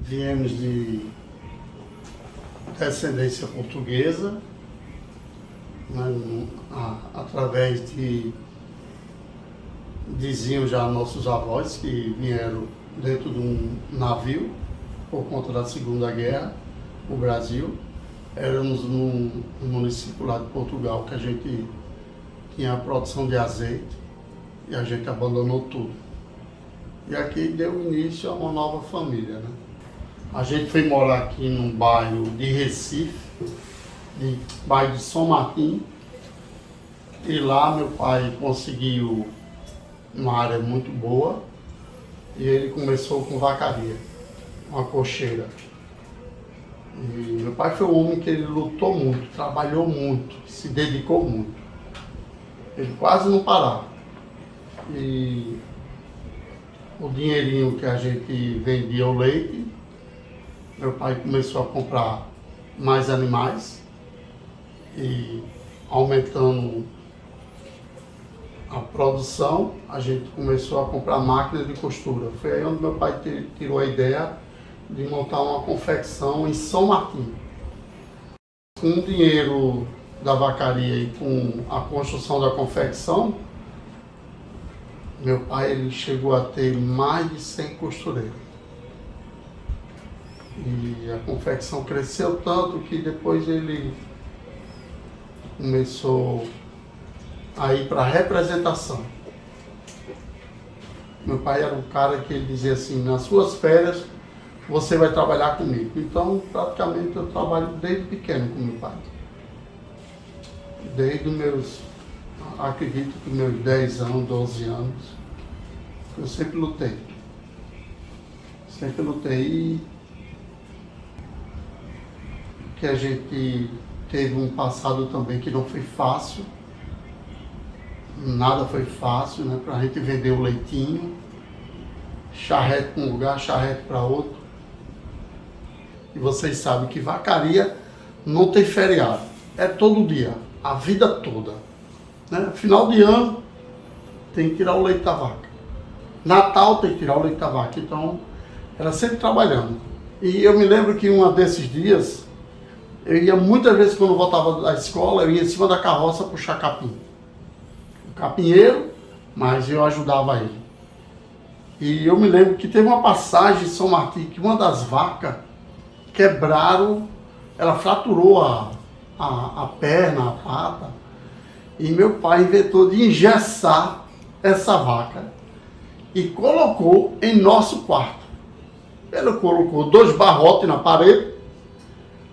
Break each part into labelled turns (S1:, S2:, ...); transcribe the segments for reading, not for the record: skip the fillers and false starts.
S1: Viemos de descendência portuguesa, né, através de, diziam já nossos avós que vieram dentro de um navio por conta da Segunda Guerra, o Brasil. Éramos num município lá de Portugal que a gente tinha a produção de azeite e a gente abandonou tudo. E aqui deu início a uma nova família, né? A gente foi morar aqui num bairro de Recife, bairro de São Martim, e lá meu pai conseguiu uma área muito boa e ele começou com vacaria, uma cocheira. E meu pai foi um homem que ele lutou muito, trabalhou muito, se dedicou muito. Ele quase não parava. E o dinheirinho que a gente vendia o leite, meu pai começou a comprar mais animais e aumentando a produção, a gente começou a comprar máquinas de costura. Foi aí onde meu pai tirou a ideia de montar uma confecção em São Martim. Com o dinheiro da vacaria e com a construção da confecção, meu pai ele chegou a ter mais de 100 costureiros. E a confecção cresceu tanto que depois ele começou a ir para a representação. Meu pai era um cara que ele dizia assim, nas suas férias você vai trabalhar comigo. Então, praticamente eu trabalho desde pequeno com meu pai. Desde meus, acredito que meus 10 anos, 12 anos, eu sempre lutei. Sempre lutei. Que a gente teve um passado também que não foi fácil. Nada foi fácil, né? Para a gente vender o leitinho, charrete para um lugar, charrete para outro. E vocês sabem que vacaria não tem feriado, é todo dia, a vida toda. Né? Final de ano tem que tirar o leite da vaca. Natal tem que tirar o leite da vaca, então era sempre trabalhando. E eu me lembro que um desses dias, eu ia muitas vezes quando eu voltava da escola, eu ia em cima da carroça puxar capim. O capinheiro, mas eu ajudava ele. E eu me lembro que teve uma passagem em São Martim que uma das vacas quebraram, ela fraturou a perna, a pata. E meu pai inventou de engessar essa vaca e colocou em nosso quarto. Ele colocou 2 barrotes na parede,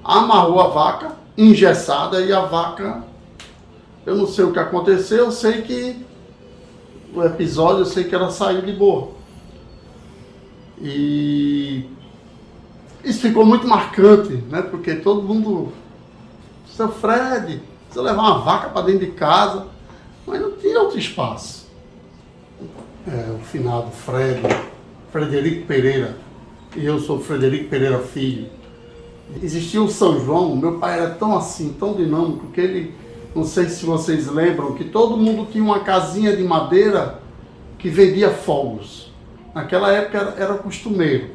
S1: amarrou a vaca, engessada, e a vaca, eu não sei o que aconteceu, eu sei que o episódio, eu sei que ela saiu de boa. E isso ficou muito marcante, né? Porque todo mundo, seu Fred, você levar uma vaca para dentro de casa, mas não tinha outro espaço. O finado Frederico Pereira, e eu sou Frederico Pereira Filho. Existia o São João, meu pai era tão assim, tão dinâmico, que ele, não sei se vocês lembram, que todo mundo tinha uma casinha de madeira que vendia fogos. Naquela época era costumeiro,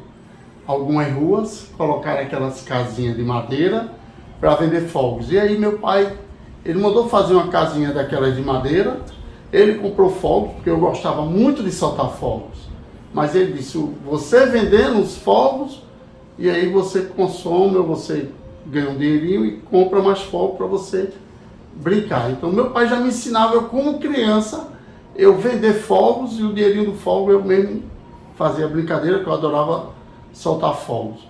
S1: algumas ruas colocarem aquelas casinhas de madeira para vender fogos. E aí meu pai, ele mandou fazer uma casinha daquelas de madeira, ele comprou fogos, porque eu gostava muito de soltar fogos. Mas ele disse, você vendendo os fogos, e aí você consome, ou você ganha um dinheirinho e compra mais fogo para você brincar. Então meu pai já me ensinava, eu como criança, eu vender fogos e o dinheirinho do fogo eu mesmo fazia brincadeira, que eu adorava soltar fogos.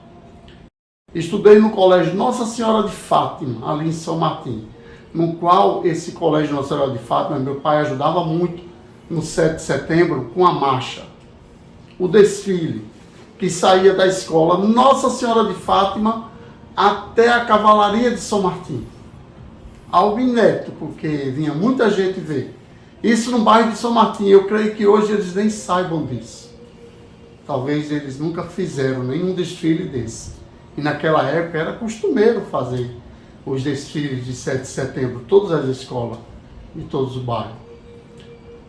S1: Estudei no colégio Nossa Senhora de Fátima, ali em São Martim, no qual esse colégio Nossa Senhora de Fátima, meu pai ajudava muito no 7 de setembro com a marcha, o desfile, que saía da escola Nossa Senhora de Fátima até a Cavalaria de São Martim. Algo inédito, porque vinha muita gente ver. Isso no bairro de São Martim, eu creio que hoje eles nem saibam disso. Talvez eles nunca fizeram nenhum desfile desse. E naquela época era costumeiro fazer os desfiles de 7 de setembro, todas as escolas e todos os bairros.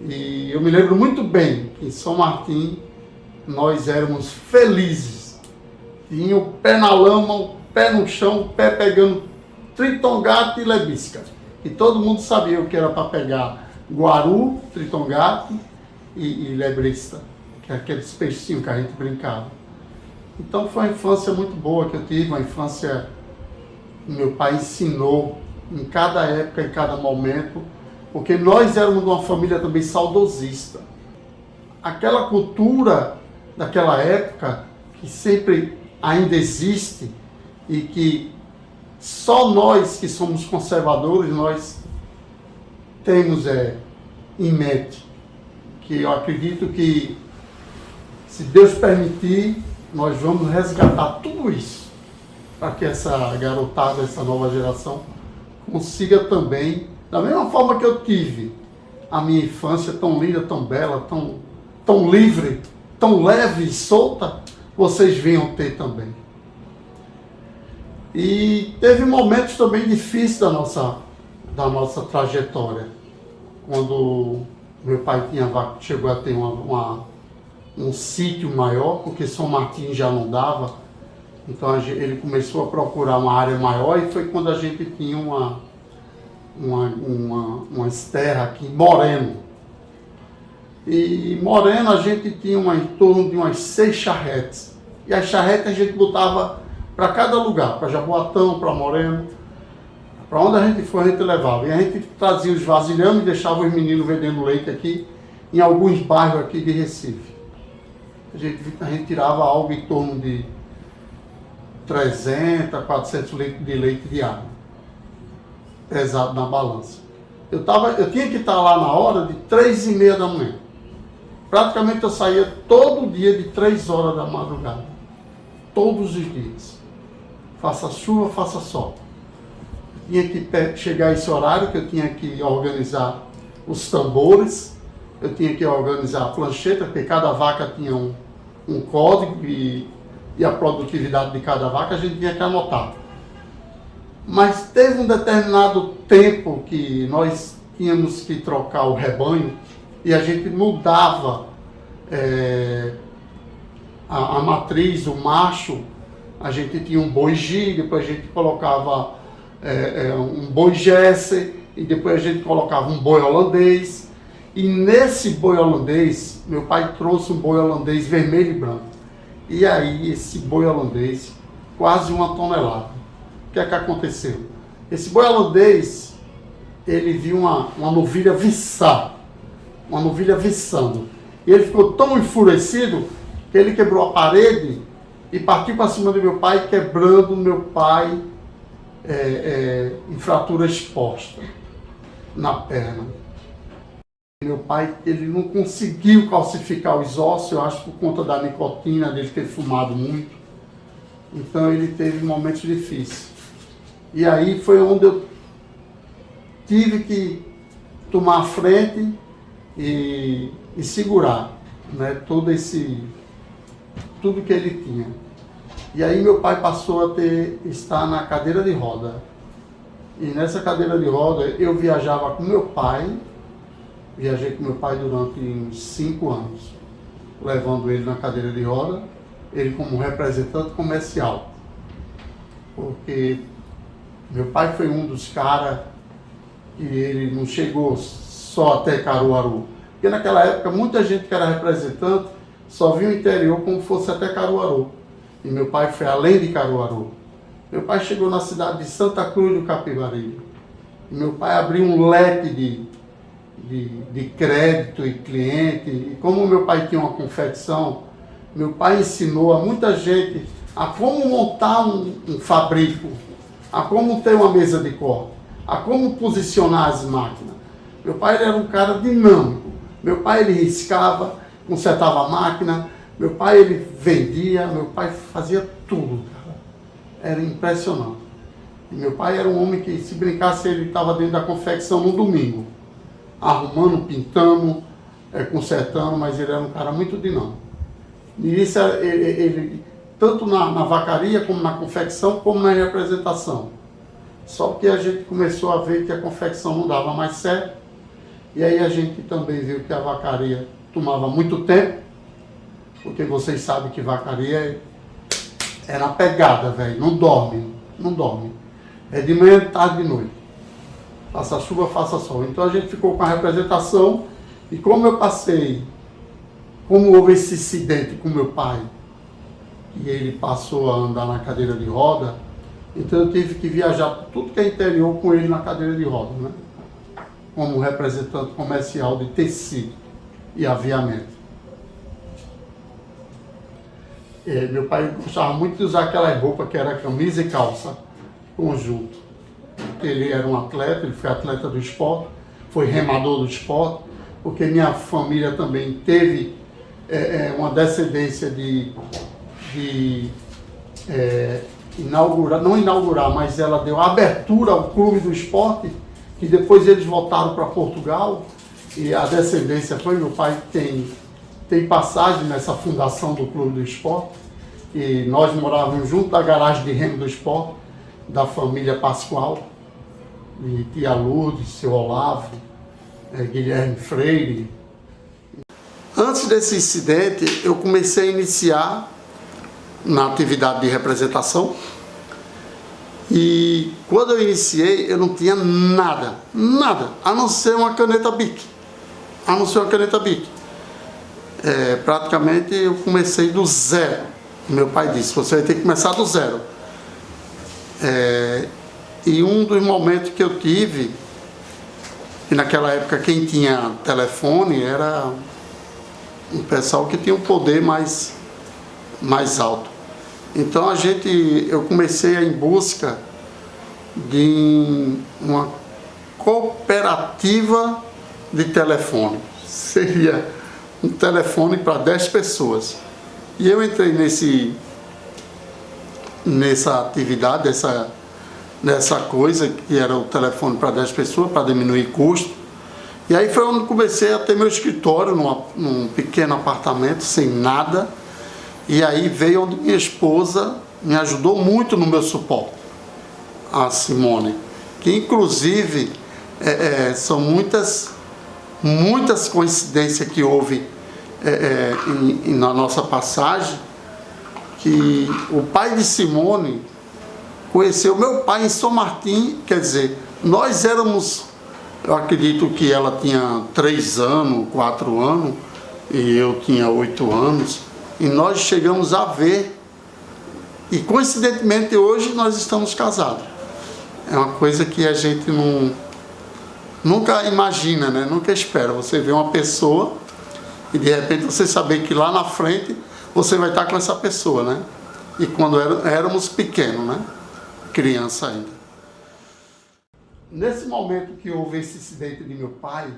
S1: E eu me lembro muito bem que em São Martim nós éramos felizes Tinha o pé na lama, o pé no chão, o pé pegando tritongate e lebisca. E todo mundo sabia o que era para pegar guaru, tritongate e lebrista, que é aqueles peixinhos que a gente brincava. Então foi uma infância muito boa que eu tive, uma infância que meu pai ensinou em cada época, em cada momento, porque nós éramos uma família também saudosista. Aquela cultura daquela época, que sempre ainda existe, e que só nós que somos conservadores, nós temos em mente, que eu acredito que, se Deus permitir, nós vamos resgatar tudo isso, para que essa garotada, essa nova geração, consiga também, da mesma forma que eu tive a minha infância tão linda, tão bela, tão livre, tão leve e solta, vocês venham ter também. E teve momentos também difíceis da nossa trajetória. Quando meu pai chegou a ter um sítio maior, porque São Martinho já não dava, então ele começou a procurar uma área maior, e foi quando a gente tinha uma terra aqui em Moreno. E Moreno a gente tinha em torno de umas 6 charretes. E as charretes a gente botava para cada lugar, para Jaboatão, para Moreno. Para onde a gente foi, a gente levava. E a gente trazia os vasilhames e deixava os meninos vendendo leite aqui, em alguns bairros aqui de Recife. A gente tirava algo em torno de 300, 400 litros de leite diário, pesado na balança. Eu tinha que estar lá na hora de 3h30 da manhã. Praticamente eu saía todo dia de 3 horas da madrugada. Todos os dias. Faça chuva, faça sol. Tinha que chegar esse horário que eu tinha que organizar os tambores, eu tinha que organizar a plancheta, porque cada vaca tinha um código e a produtividade de cada vaca a gente tinha que anotar. Mas teve um determinado tempo que nós tínhamos que trocar o rebanho e a gente mudava a matriz, o macho. A gente tinha um boi G, depois a gente colocava um boi Jesse, e depois a gente colocava um boi holandês. E nesse boi holandês, meu pai trouxe um boi holandês vermelho e branco. E aí esse boi holandês, quase 1 tonelada. O que é que aconteceu? Esse boi holandês, ele viu uma novilha viçar, uma novilha viçando. E ele ficou tão enfurecido que ele quebrou a parede e partiu para cima do meu pai, quebrando meu pai em fratura exposta na perna. Meu pai, ele não conseguiu calcificar os ossos, eu acho por conta da nicotina, dele ter fumado muito. Então ele teve momentos difíceis. E aí foi onde eu tive que tomar a frente e segurar, né, tudo que ele tinha. E aí meu pai passou a estar na cadeira de roda. E nessa cadeira de roda eu viajava com meu pai, viajei com meu pai durante uns 5 anos, levando ele na cadeira de roda, ele como representante comercial. Porque meu pai foi um dos caras que ele não chegou só até Caruaru. Porque naquela época muita gente que era representante só via o interior como fosse até Caruaru. E meu pai foi além de Caruaru. Meu pai chegou na cidade de Santa Cruz do Capibaribe. E meu pai abriu um leque de crédito e cliente. E como meu pai tinha uma confecção, meu pai ensinou a muita gente a como montar um fabrico, a como ter uma mesa de corte, a como posicionar as máquinas. Meu pai era um cara dinâmico. Meu pai ele riscava, consertava a máquina. Meu pai ele vendia, meu pai fazia tudo, cara. Era impressionante. E meu pai era um homem que, se brincasse, ele estava dentro da confecção no domingo, arrumando, pintando, consertando, mas ele era um cara muito dinâmico. E isso ele tanto na vacaria, como na confecção, como na representação. Só que a gente começou a ver que a confecção não dava mais certo, e aí a gente também viu que a vacaria tomava muito tempo, porque vocês sabem que vacaria é na pegada, velho. Não dorme, não dorme. É de manhã, de tarde, de noite. Faça chuva, faça sol. Então a gente ficou com a representação e como houve esse incidente com meu pai, e ele passou a andar na cadeira de roda, então eu tive que viajar por tudo que é interior com ele na cadeira de roda, né? Como representante comercial de tecido e aviamento. Meu pai gostava muito de usar aquela roupa que era camisa e calça, conjunto. Ele era um atleta, ele foi atleta do esporte, foi remador do esporte, porque minha família também teve uma descendência de não inaugurar, mas ela deu abertura ao clube do esporte, que depois eles voltaram para Portugal, e a descendência foi, meu pai tem passagem nessa fundação do clube do esporte, e nós morávamos junto da garagem de remo do esporte, da família Pascoal, de tia Lourdes, seu Olavo, Guilherme Freire. Antes desse incidente, eu comecei a iniciar na atividade de representação, e quando eu iniciei, eu não tinha nada, a não ser uma caneta Bic. Praticamente eu comecei do zero. Meu pai disse, você vai ter que começar do zero. E um dos momentos que eu tive, e naquela época quem tinha telefone era um pessoal que tinha um poder mais alto. Então eu comecei a ir em busca de uma cooperativa de telefone. Seria um telefone para 10 pessoas. E eu entrei nessa atividade, nessa coisa que era o telefone para 10 pessoas, para diminuir custo. E aí foi onde comecei a ter meu escritório, num pequeno apartamento, sem nada. E aí veio onde minha esposa me ajudou muito no meu suporte, a Simone, que inclusive são muitas coincidências que houve na nossa passagem, que o pai de Simone conheceu meu pai em São Martim, quer dizer, nós éramos, eu acredito que ela tinha 3 anos, 4 anos, e eu tinha 8 anos, e nós chegamos a ver, e coincidentemente hoje nós estamos casados. É uma coisa que a gente nunca imagina, né? Nunca espera. Você vê uma pessoa e de repente você saber que lá na frente você vai estar com essa pessoa, né? E quando éramos pequenos, né? Criança ainda. Nesse momento que houve esse incidente de meu pai,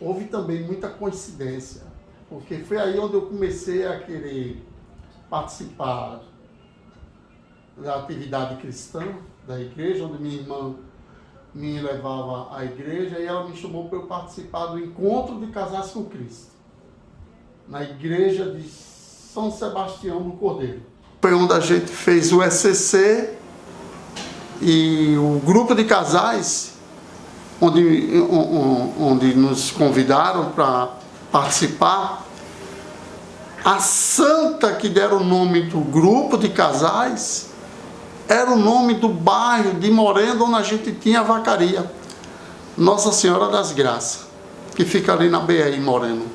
S1: houve também muita coincidência, porque foi aí onde eu comecei a querer participar da atividade cristã da igreja, onde minha irmã me levava à igreja, e ela me chamou para eu participar do encontro de casais com Cristo, na igreja de São Sebastião do Cordeiro. Foi onde a gente fez o ECC e o grupo de casais, onde nos convidaram para participar. A santa que deram o nome do grupo de casais era o nome do bairro de Moreno, onde a gente tinha a vacaria, Nossa Senhora das Graças, que fica ali na BR Moreno.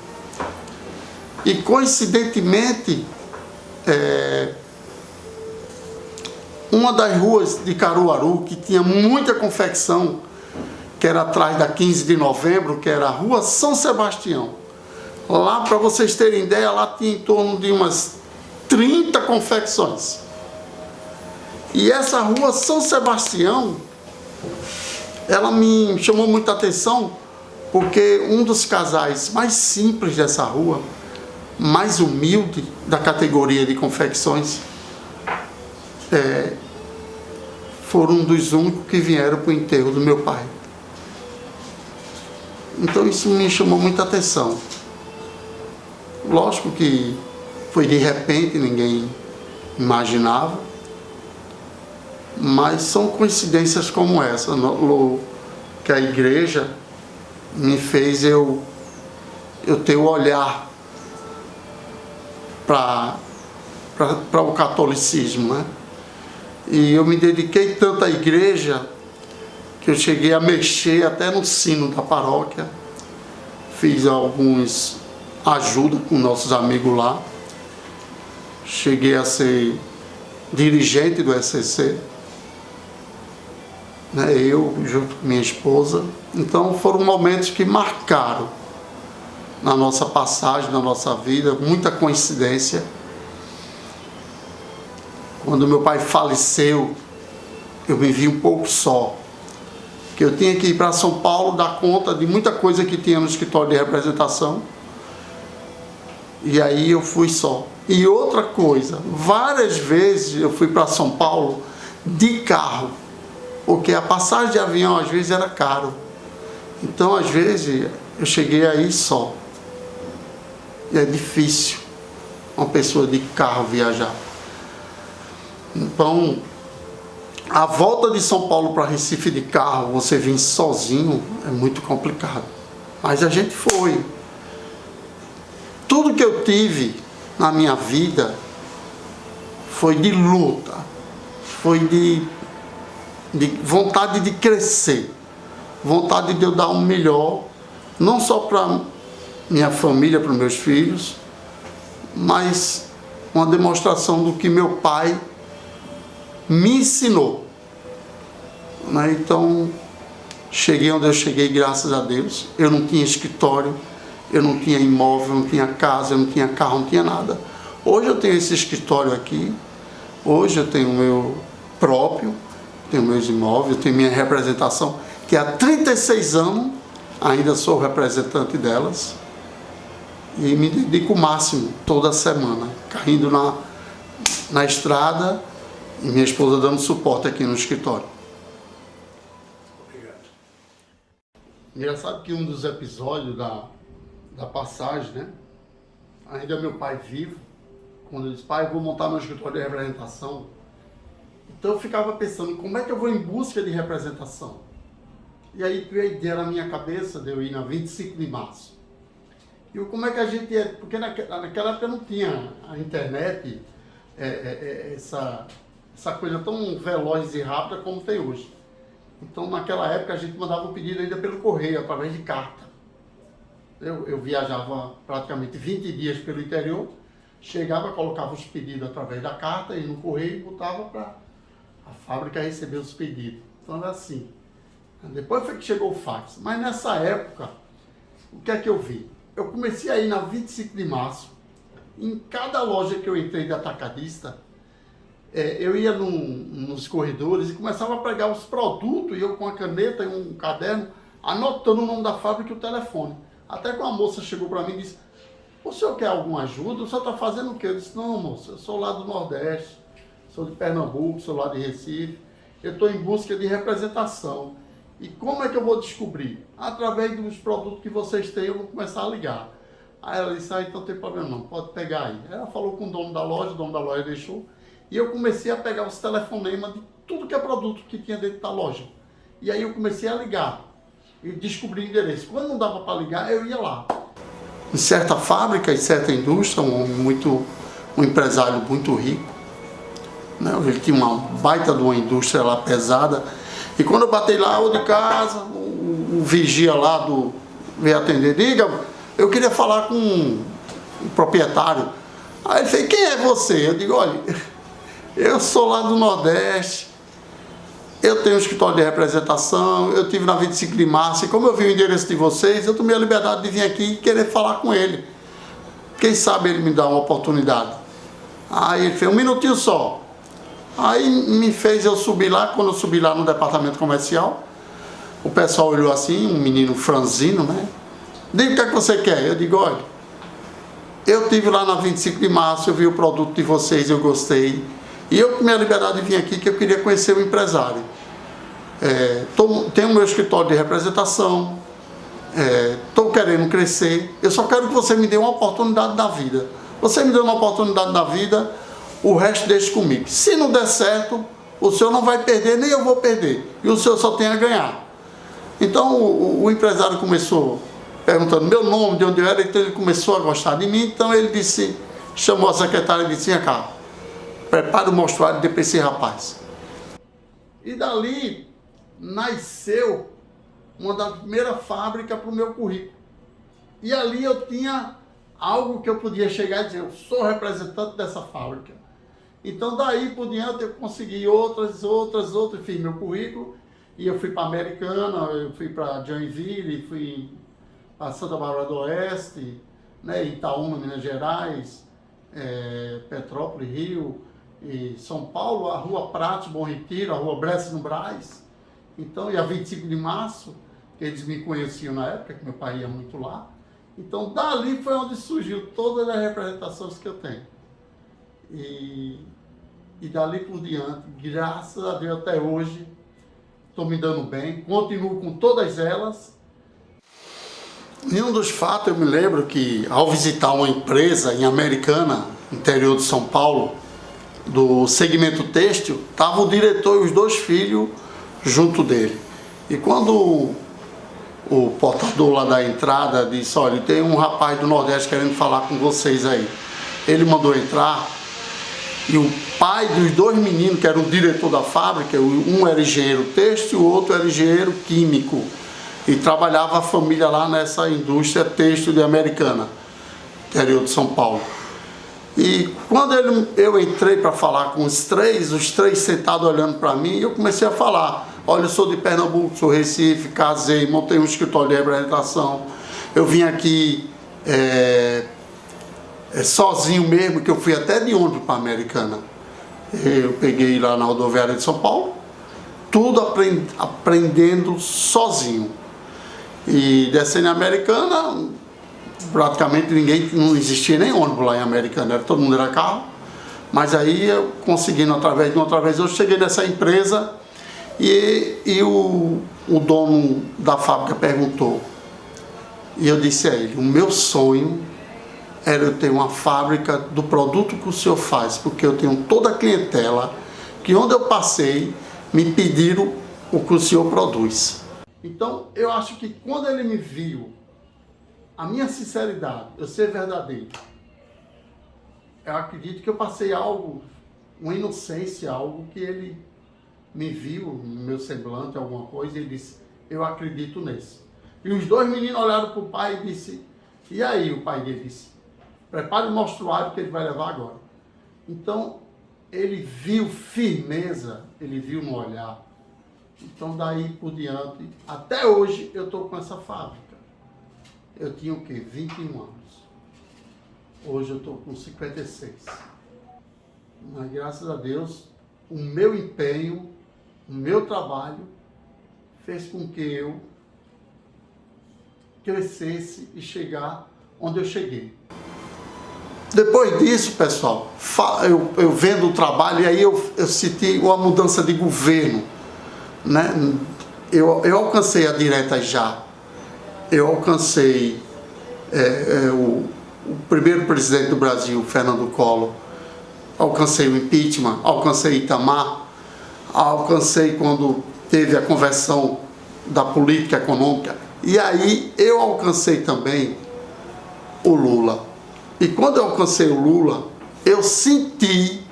S1: E coincidentemente, uma das ruas de Caruaru, que tinha muita confecção, que era atrás da 15 de novembro, que era a Rua São Sebastião. Lá, para vocês terem ideia, lá tinha em torno de umas 30 confecções. E essa Rua São Sebastião, ela me chamou muita atenção, porque um dos casais mais simples dessa rua, mais humilde da categoria de confecções, foram um dos únicos que vieram para o enterro do meu pai. Então isso me chamou muita atenção. Lógico que foi de repente, ninguém imaginava, mas são coincidências como essa, que a igreja me fez eu ter o olhar para para o catolicismo, né? E eu me dediquei tanto à igreja que eu cheguei a mexer até no sino da paróquia. Fiz alguns ajuda com nossos amigos lá. Cheguei a ser dirigente do SCC, né? Eu junto com minha esposa. Então foram momentos que marcaram na nossa passagem, na nossa vida, muita coincidência. Quando meu pai faleceu, eu me vi um pouco só, que eu tinha que ir para São Paulo dar conta de muita coisa que tinha no escritório de representação, e aí eu fui só. E outra coisa, várias vezes eu fui para São Paulo de carro, porque a passagem de avião às vezes era caro, então às vezes eu cheguei aí só, e é difícil uma pessoa de carro viajar. Então, a volta de São Paulo para Recife de carro, você vir sozinho, é muito complicado. Mas a gente foi. Tudo que eu tive na minha vida foi de luta, foi de vontade de crescer, vontade de eu dar o melhor, não só para minha família, para os meus filhos, mas uma demonstração do que meu pai me ensinou, né? Então, cheguei onde eu cheguei, graças a Deus. Eu não tinha escritório, eu não tinha imóvel, não tinha casa, eu não tinha carro, não tinha nada. Hoje eu tenho esse escritório aqui, hoje eu tenho o meu próprio, tenho meus imóveis, tenho minha representação, que há 36 anos ainda sou representante delas, e me dedico o máximo toda semana, caindo na estrada, e minha esposa dando suporte aqui no escritório.
S2: Obrigado.
S1: Engraçado que um dos episódios da passagem, né? Ainda meu pai vivo, quando ele disse, pai, eu vou montar meu escritório de representação. Então eu ficava pensando, como é que eu vou em busca de representação? E aí veio a ideia na minha cabeça de eu ir na 25 de março. E como é que a gente ia, porque naquela época não tinha a internet, essa coisa tão veloz e rápida como tem hoje. Então, naquela época, a gente mandava o pedido ainda pelo correio, através de carta. Eu viajava praticamente 20 dias pelo interior, chegava, colocava os pedidos através da carta e no correio e botava para a fábrica receber os pedidos. Então, era assim. Depois foi que chegou o fax. Mas nessa época, o que é que eu vi? Eu comecei a ir na 25 de março, em cada loja que eu entrei de atacadista, eu ia nos corredores e começava a pegar os produtos, e eu com a caneta e um caderno, anotando o nome da fábrica e o telefone. Até que uma moça chegou para mim e disse, o senhor quer alguma ajuda? O senhor está fazendo o quê? Eu disse, não, moça, eu sou lá do Nordeste, sou de Pernambuco, sou lá de Recife, eu estou em busca de representação. E como é que eu vou descobrir? Através dos produtos que vocês têm, eu vou começar a ligar. Aí ela disse, então não tem problema não, pode pegar aí. Ela falou com o dono da loja deixou. E eu comecei a pegar os telefonemas de tudo que é produto que tinha dentro da loja. E aí eu comecei a ligar e descobri o endereço. Quando não dava para ligar, eu ia lá. Em certa fábrica, em certa indústria, um empresário muito rico, né? Ele tinha uma baita de uma indústria lá pesada. E quando eu bati lá, eu de casa, o vigia lá veio atender, diga, eu queria falar com o proprietário. Aí ele fez, quem é você? Eu digo, olha, eu sou lá do Nordeste, eu tenho um escritório de representação, eu estive na 25 de março, e como eu vi o endereço de vocês, eu tomei a liberdade de vir aqui e querer falar com ele. Quem sabe ele me dá uma oportunidade. Aí ele fez, um minutinho só. Aí me fez eu subir lá, quando eu subi lá no departamento comercial, o pessoal olhou assim, um menino franzino, né? Diga o que é que você quer. Eu digo, olha, eu estive lá na 25 de março, eu vi o produto de vocês, eu gostei. E eu tomei a liberdade de vir aqui, que eu queria conhecer o empresário. Tenho o meu escritório de representação, estou querendo crescer, eu só quero que você me dê uma oportunidade na vida. Você me deu uma oportunidade na vida, o resto deixe comigo. Se não der certo, o senhor não vai perder, nem eu vou perder. E o senhor só tem a ganhar. Então o empresário começou perguntando meu nome, de onde eu era, então ele começou a gostar de mim. Então ele disse, chamou a secretária e disse, vem cá, prepare o mostruário e dê para esse rapaz. E dali nasceu uma das primeiras fábricas para o meu currículo. E ali eu tinha algo que eu podia chegar e dizer, eu sou representante dessa fábrica. Então daí por diante eu consegui outras, fiz meu currículo, e eu fui para Americana, eu fui para Joinville, fui para Santa Bárbara do Oeste, né, Itaúna, Minas Gerais, Petrópolis, Rio, e São Paulo, a Rua Pratos, Bom Retiro, a Rua Bressa no Brás. Então, e a 25 de março, que eles me conheciam na época, que meu pai ia muito lá. Então, dali foi onde surgiu todas as representações que eu tenho. E dali por diante, graças a Deus, até hoje, estou me dando bem, continuo com todas elas. Em um dos fatos, eu me lembro que, ao visitar uma empresa em Americana, interior de São Paulo, do segmento têxtil, estava o diretor e os 2 filhos junto dele. E quando o portador lá da entrada disse, olha, tem um rapaz do Nordeste querendo falar com vocês aí. Ele mandou entrar, e o pai dos 2 meninos, que era o diretor da fábrica, um era engenheiro têxtil, o outro era engenheiro químico, e trabalhava a família lá nessa indústria têxtil de Americana, interior de São Paulo. E quando eu entrei para falar com os três sentados olhando para mim, eu comecei a falar, olha, eu sou de Pernambuco, sou Recife, casei, montei um escritório de representação, eu vim aqui sozinho mesmo, que eu fui até de ônibus para a Americana. Eu peguei lá na rodoviária de São Paulo, tudo aprendendo sozinho. E descendo em Americana, praticamente não existia nem ônibus lá em Americana, todo mundo era carro. Mas aí eu conseguindo, através de outra vez, eu cheguei nessa empresa e o dono da fábrica perguntou. E eu disse a ele, o meu sonho era eu ter uma fábrica do produto que o senhor faz, porque eu tenho toda a clientela que onde eu passei me pediram o que o senhor produz. Então eu acho que quando ele me viu, a minha sinceridade, eu ser verdadeiro, eu acredito que eu passei algo, uma inocência, algo que ele me viu no meu semblante, alguma coisa, e ele disse, eu acredito nesse. E os 2 meninos olharam para o pai e disse, e aí? O pai dele disse, prepare o mostruário que ele vai levar agora. Então, ele viu firmeza, ele viu no olhar. Então, daí por diante, até hoje, eu estou com essa fábrica. Eu tinha o quê? 21 anos. Hoje eu estou com 56. Mas, graças a Deus, o meu empenho, o meu trabalho, fez com que eu crescesse e chegar onde eu cheguei. Depois disso, pessoal, eu vendo o trabalho, e aí eu senti uma mudança de governo, né? Eu alcancei a direta já. Eu alcancei o primeiro presidente do Brasil, Fernando Collor. Alcancei o impeachment, alcancei Itamar, alcancei quando teve a conversão da política econômica. E aí eu alcancei também o Lula. E quando eu alcancei o Lula, eu senti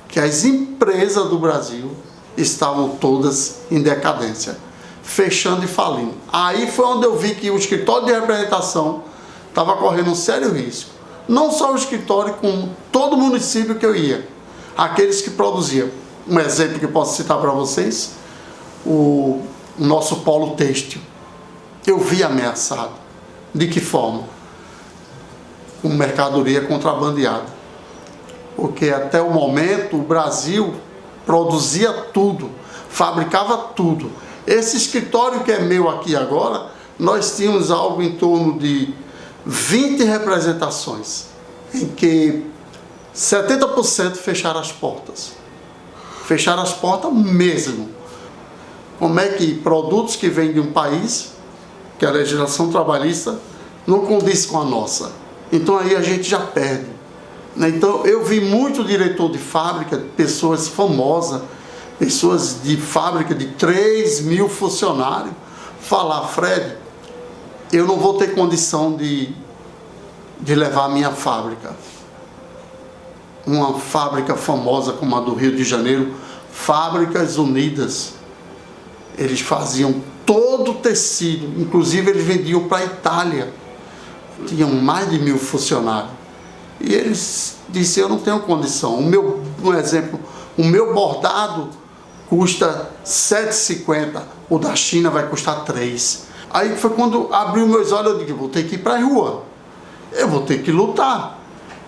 S1: que as empresas do Brasil estavam todas em decadência, fechando e falindo. Aí foi onde eu vi que o escritório de representação estava correndo um sério risco. Não só o escritório, como todo município que eu ia. Aqueles que produziam. Um exemplo que eu posso citar para vocês, o nosso polo têxtil. Eu vi ameaçado. De que forma? Com mercadoria contrabandeada. Porque até o momento o Brasil produzia tudo, fabricava tudo. Esse escritório que é meu aqui agora, nós tínhamos algo em torno de 20 representações, em que 70% fecharam as portas. Fecharam as portas mesmo. Como é que produtos que vêm de um país, que a legislação trabalhista não condiz com a nossa. Então aí a gente já perde. Então eu vi muito diretor de fábrica, pessoas famosas, pessoas de fábrica de 3.000 funcionários, falar, Fred, eu não vou ter condição de levar a minha fábrica. uma fábrica famosa como a do Rio de Janeiro, Fábricas Unidas. Eles faziam todo o tecido, inclusive eles vendiam para a Itália. Tinham mais de 1000 funcionários. E eles disseram, eu não tenho condição. Um exemplo, o meu bordado custa R$ 7,50, o da China vai custar 3. Aí foi quando abriu meus olhos, eu digo, vou ter que ir para a rua, eu vou ter que lutar.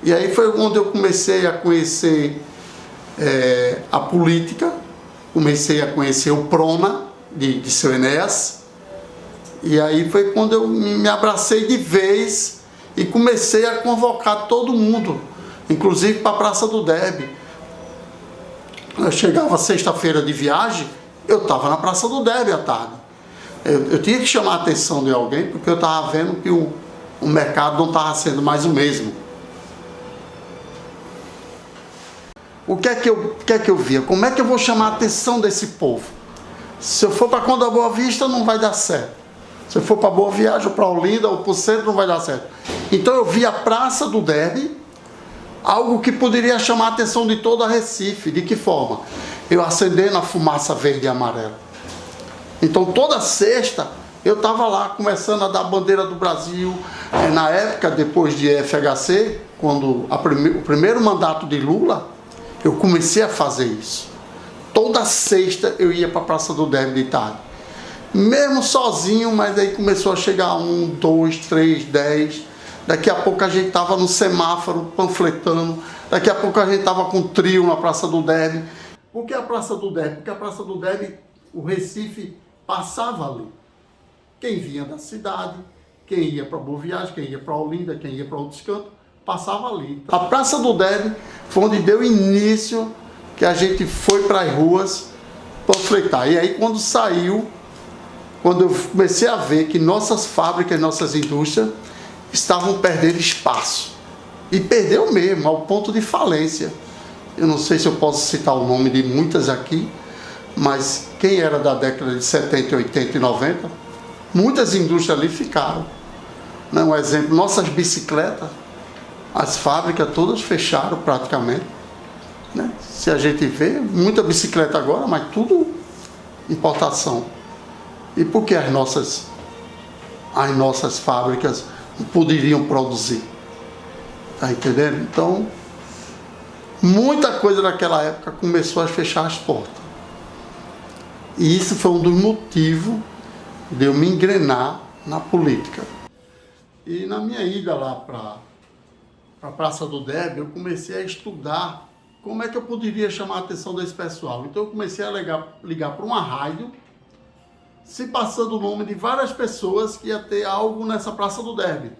S1: E aí foi onde eu comecei a conhecer a política, comecei a conhecer o Prona, de seu Enéas, e aí foi quando eu me abracei de vez e comecei a convocar todo mundo, inclusive para a Praça do Derby. Eu chegava sexta-feira de viagem, eu estava na Praça do Derby à tarde. Eu tinha que chamar a atenção de alguém, porque eu estava vendo que o mercado não estava sendo mais o mesmo. O que é que eu via? Como é que eu vou chamar a atenção desse povo? Se eu for para Conde da Boa Vista, não vai dar certo. Se eu for para Boa Viagem, ou para Olinda, ou para o centro, não vai dar certo. Então eu vi a Praça do Derby, algo que poderia chamar a atenção de toda a Recife. De que forma? Eu acendendo a fumaça verde e amarela. Então toda sexta eu estava lá começando a dar a bandeira do Brasil. Na época, depois de FHC, quando o primeiro mandato de Lula, eu comecei a fazer isso. Toda sexta eu ia para a Praça do Derby de tarde. Mesmo sozinho, mas aí começou a chegar 1, 2, 3, 10. Daqui a pouco a gente estava no semáforo panfletando. Daqui a pouco a gente estava com trio na Praça do Derby. Por que a Praça do Derby? Porque a Praça do Derby, o Recife passava ali. Quem vinha da cidade, quem ia para Boa Viagem, quem ia para Olinda, quem ia para outros cantos, passava ali. A Praça do Derby foi onde deu início, que a gente foi para as ruas panfletar. E aí quando saiu, quando eu comecei a ver que nossas fábricas, nossas indústrias estavam perdendo espaço. E perdeu mesmo, ao ponto de falência. Eu não sei se eu posso citar o nome de muitas aqui, mas quem era da década de 70, 80 e 90, muitas indústrias ali ficaram. Um exemplo, nossas bicicletas, as fábricas todas fecharam praticamente. Se a gente vê, muita bicicleta agora, mas tudo importação. E por que as nossas fábricas não poderiam produzir? Tá entendendo? Então, muita coisa naquela época começou a fechar as portas. E isso foi um dos motivos de eu me engrenar na política. E na minha ida lá para a Praça do Derby, eu comecei a estudar como é que eu poderia chamar a atenção desse pessoal. Então eu comecei a ligar para uma rádio, se passando o nome de várias pessoas que ia ter algo nessa Praça do Derby.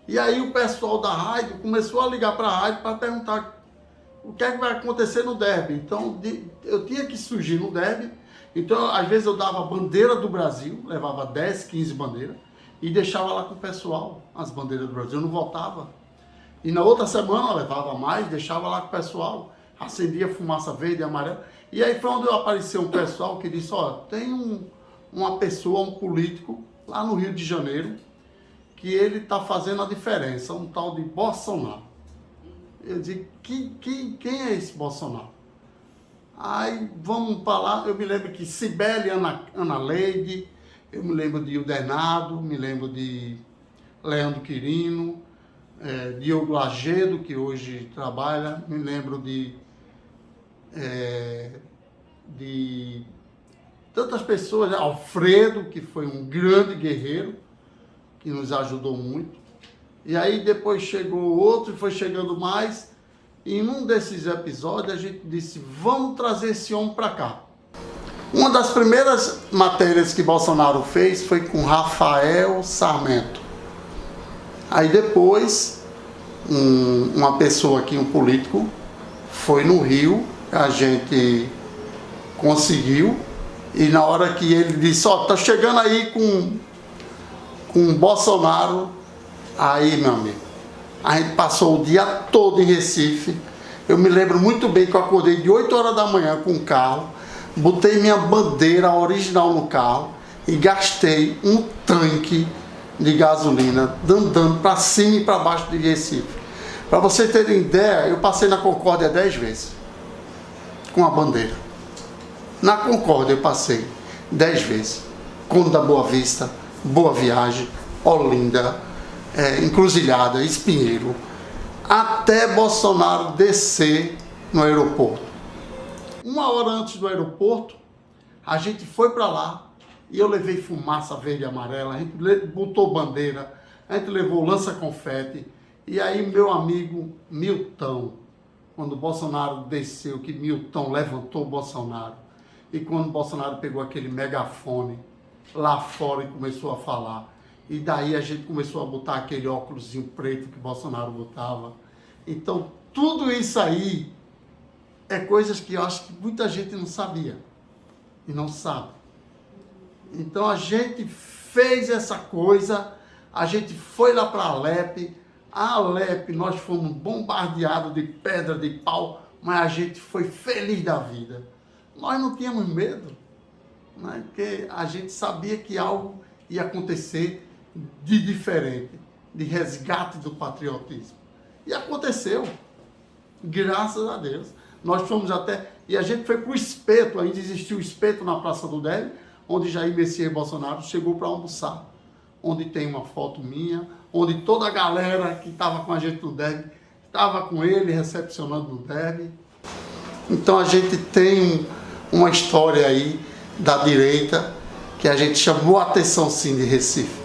S1: E aí o pessoal da rádio começou a ligar para a rádio para perguntar o que é que vai acontecer no Derby. Então eu tinha que surgir no Derby. Então às vezes eu dava a bandeira do Brasil, levava 10, 15 bandeiras e deixava lá com o pessoal as bandeiras do Brasil, eu não voltava. E na outra semana eu levava mais, deixava lá com o pessoal, acendia fumaça verde e amarela. E aí foi onde apareceu um pessoal que disse, tem uma pessoa, um político, lá no Rio de Janeiro, que ele está fazendo a diferença, um tal de Bolsonaro. Eu digo, quem é esse Bolsonaro? Aí vamos para lá, eu me lembro que Cibele, Ana Leide, eu me lembro de Ildenado, me lembro de Leandro Quirino, Diogo Lagedo, que hoje trabalha, me lembro de tantas pessoas, Alfredo, que foi um grande guerreiro, que nos ajudou muito. E aí depois chegou outro, e foi chegando mais, e em um desses episódios a gente disse, vamos trazer esse homem para cá. Uma das primeiras matérias que Bolsonaro fez foi com Rafael Sarmento. Aí depois, uma pessoa aqui, um político, foi no Rio, a gente conseguiu, e na hora que ele disse, tá chegando aí com Bolsonaro, aí, meu amigo, a gente passou o dia todo em Recife. Eu me lembro muito bem que eu acordei de 8 horas da manhã com o carro, botei minha bandeira original no carro e gastei um tanque de gasolina, andando para cima e para baixo de Recife. Para vocês terem ideia, eu passei na Concórdia 10 vezes, com a bandeira. Na Concórdia eu passei 10 vezes. Conde da Boa Vista, Boa Viagem, Olinda, Encruzilhada, Espinheiro, até Bolsonaro descer no aeroporto. 1 hora antes do aeroporto, a gente foi para lá e eu levei fumaça verde e amarela, a gente botou bandeira, a gente levou lança-confete, e aí meu amigo Milton, quando o Bolsonaro desceu, que Milton levantou o Bolsonaro, e quando o Bolsonaro pegou aquele megafone lá fora e começou a falar, e daí a gente começou a botar aquele óculosinho preto que o Bolsonaro botava. Então tudo isso aí é coisas que eu acho que muita gente não sabia e não sabe. Então a gente fez essa coisa, a gente foi lá para Alepe. A Alepe nós fomos bombardeados de pedra, de pau, mas a gente foi feliz da vida. Nós não tínhamos medo, né? Porque a gente sabia que algo ia acontecer de diferente, de resgate do patriotismo. E aconteceu, graças a Deus. Nós fomos até, e a gente foi para o Espeto, ainda existiu o Espeto na Praça do Débio, onde Jair Messias Bolsonaro chegou para almoçar, onde tem uma foto minha, onde toda a galera que estava com a gente no Débio, estava com ele recepcionando no Débio. Então a gente tem uma história aí da direita que a gente chamou a atenção sim de Recife.